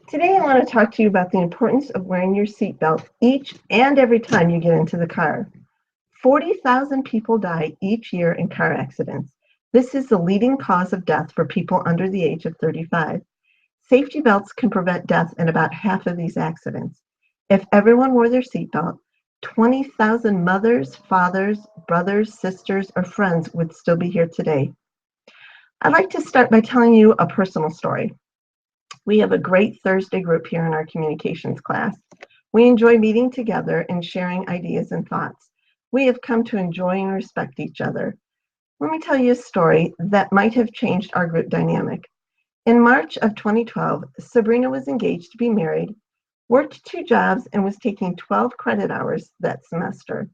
Today, I want to talk to you about the importance of wearing your seatbelt each and every time you get into the car. 40,000 people die each year in car accidents. This is the leading cause of death for people under the age of 35. Safety belts can prevent death in about half of these accidents. If everyone wore their seatbelt, 20,000 mothers, fathers, brothers, sisters, or friends would still be here today. I'd like to start by telling you a personal story. We have a great Thursday group here in our communications class. We enjoy meeting together and sharing ideas and thoughts. We have come to enjoy and respect each other. Let me tell you a story that might have changed our group dynamic. In March of 2012, Sabrina was engaged to be married, worked 2 jobs, and was taking 12 credit hours that semester.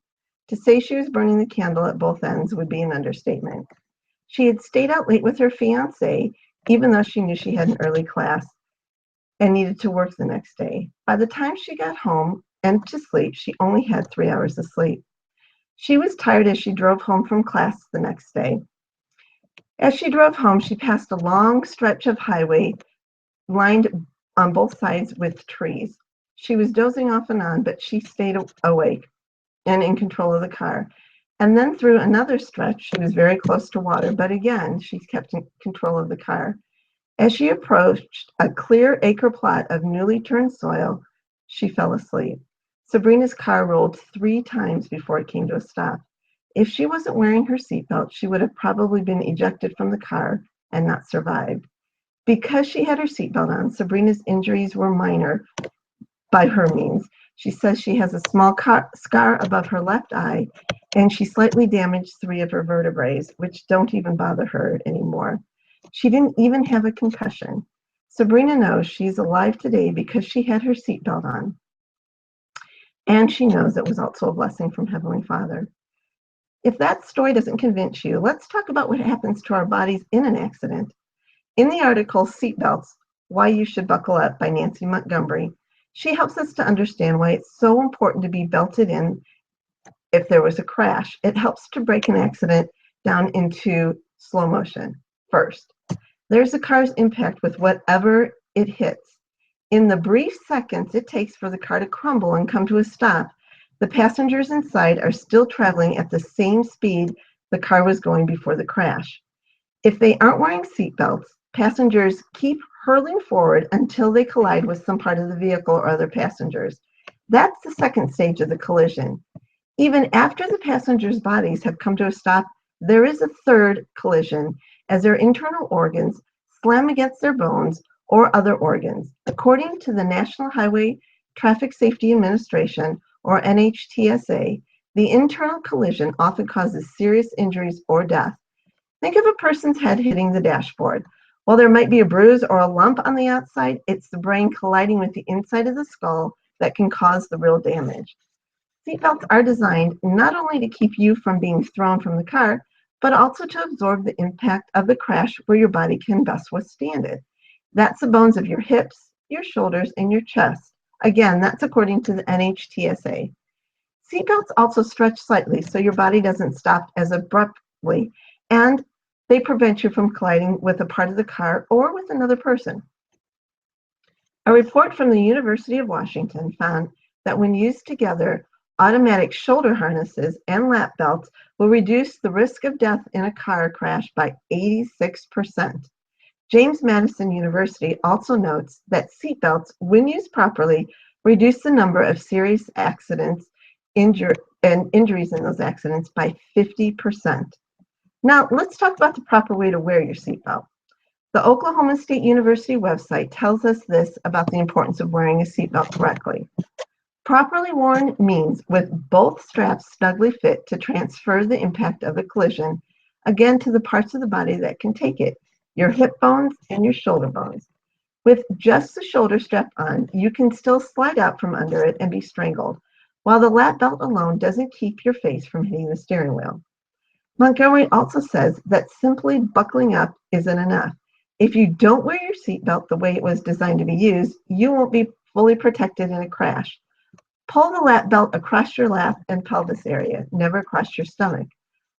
To say she was burning the candle at both ends would be an understatement. She had stayed out late with her fiancé, even though she knew she had an early class and needed to work the next day. By the time she got home and to sleep, she only had 3 hours of sleep. She was tired as she drove home from class the next day. As she drove home, she passed a long stretch of highway lined on both sides with trees. She was dozing off and on, but she stayed awake and in control of the car. And then through another stretch, she was very close to water, but again, she kept in control of the car. As she approached a clear acre plot of newly turned soil, she fell asleep. Sabrina's car rolled 3 times before it came to a stop. If she wasn't wearing her seatbelt, she would have probably been ejected from the car and not survived. Because she had her seatbelt on, Sabrina's injuries were minor by her means. She says she has a small scar above her left eye, and she slightly damaged 3 of her vertebrae, which don't even bother her anymore. She didn't even have a concussion. Sabrina knows she's alive today because she had her seatbelt on, and she knows it was also a blessing from Heavenly Father. If that story doesn't convince you, let's talk about what happens to our bodies in an accident. In the article, Seatbelts, Why You Should Buckle Up by Nancy Montgomery, she helps us to understand why it's so important to be belted in if there was a crash. It helps to break an accident down into slow motion. First, there's the car's impact with whatever it hits. In the brief seconds it takes for the car to crumble and come to a stop, the passengers inside are still traveling at the same speed the car was going before the crash. If they aren't wearing seatbelts, passengers keep hurling forward until they collide with some part of the vehicle or other passengers. That's the second stage of the collision. Even after the passengers' bodies have come to a stop, there is a third collision as their internal organs slam against their bones or other organs. According to the National Highway Traffic Safety Administration, or NHTSA, the internal collision often causes serious injuries or death. Think of a person's head hitting the dashboard. While there might be a bruise or a lump on the outside, it's the brain colliding with the inside of the skull that can cause the real damage. Seatbelts are designed not only to keep you from being thrown from the car, but also to absorb the impact of the crash where your body can best withstand it. That's the bones of your hips, your shoulders, and your chest. Again, that's according to the NHTSA. Seatbelts also stretch slightly so your body doesn't stop as abruptly, and they prevent you from colliding with a part of the car or with another person. A report from the University of Washington found that when used together, automatic shoulder harnesses and lap belts will reduce the risk of death in a car crash by 86%. James Madison University also notes that seatbelts, when used properly, reduce the number of serious accidents and injuries in those accidents by 50%. Now, let's talk about the proper way to wear your seatbelt. The Oklahoma State University website tells us this about the importance of wearing a seatbelt correctly. Properly worn means with both straps snugly fit to transfer the impact of the collision, again to the parts of the body that can take it, your hip bones and your shoulder bones. With just the shoulder strap on, you can still slide out from under it and be strangled, while the lap belt alone doesn't keep your face from hitting the steering wheel. Montgomery also says that simply buckling up isn't enough. If you don't wear your seatbelt the way it was designed to be used, you won't be fully protected in a crash. Pull the lap belt across your lap and pelvis area, never across your stomach.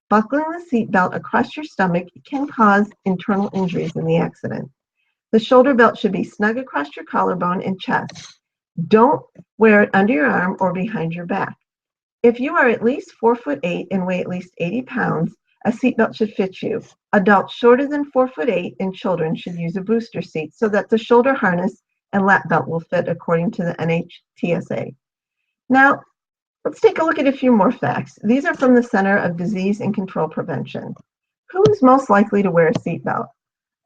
Buckling the seatbelt across your stomach can cause internal injuries in the accident. The shoulder belt should be snug across your collarbone and chest. Don't wear it under your arm or behind your back. If you are at least 4'8" and weigh at least 80 pounds, a seatbelt should fit you. Adults shorter than 4'8" and children should use a booster seat so that the shoulder harness and lap belt will fit according to the NHTSA. Now, let's take a look at a few more facts. These are from the Center of Disease and Control Prevention. Who is most likely to wear a seatbelt?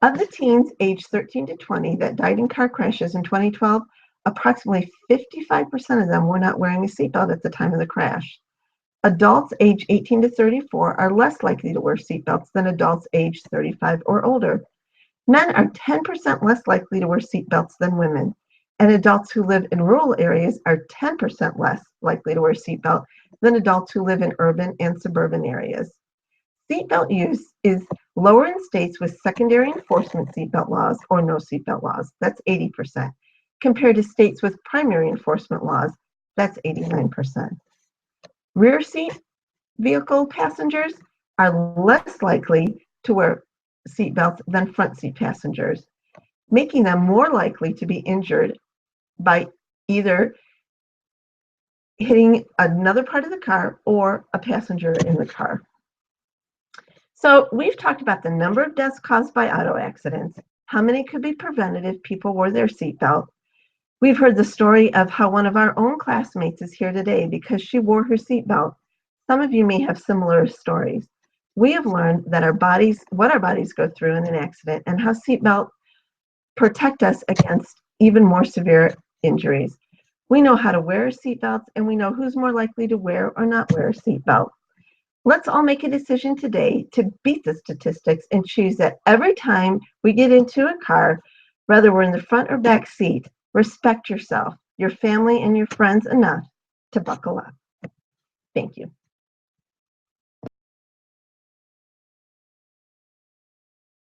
Of the teens aged 13 to 20 that died in car crashes in 2012, approximately 55% of them were not wearing a seatbelt at the time of the crash. Adults aged 18 to 34 are less likely to wear seatbelts than adults aged 35 or older. Men are 10% less likely to wear seatbelts than women, and adults who live in rural areas are 10% less likely to wear seatbelt than adults who live in urban and suburban areas. Seatbelt use is lower in states with secondary enforcement seatbelt laws or no seatbelt laws, that's 80%, compared to states with primary enforcement laws, that's 89%. Rear seat vehicle passengers are less likely to wear seatbelts than front seat passengers, making them more likely to be injured by either hitting another part of the car or a passenger in the car. So we've talked about the number of deaths caused by auto accidents, how many could be prevented if people wore their seatbelt. We've heard the story of how one of our own classmates is here today because she wore her seatbelt. Some of you may have similar stories. We have learned that what our bodies go through in an accident and how seatbelts protect us against even more severe injuries. We know how to wear seatbelts and we know who's more likely to wear or not wear a seatbelt. Let's all make a decision today to beat the statistics and choose that every time we get into a car, whether we're in the front or back seat, respect yourself, your family, and your friends enough to buckle up. Thank you.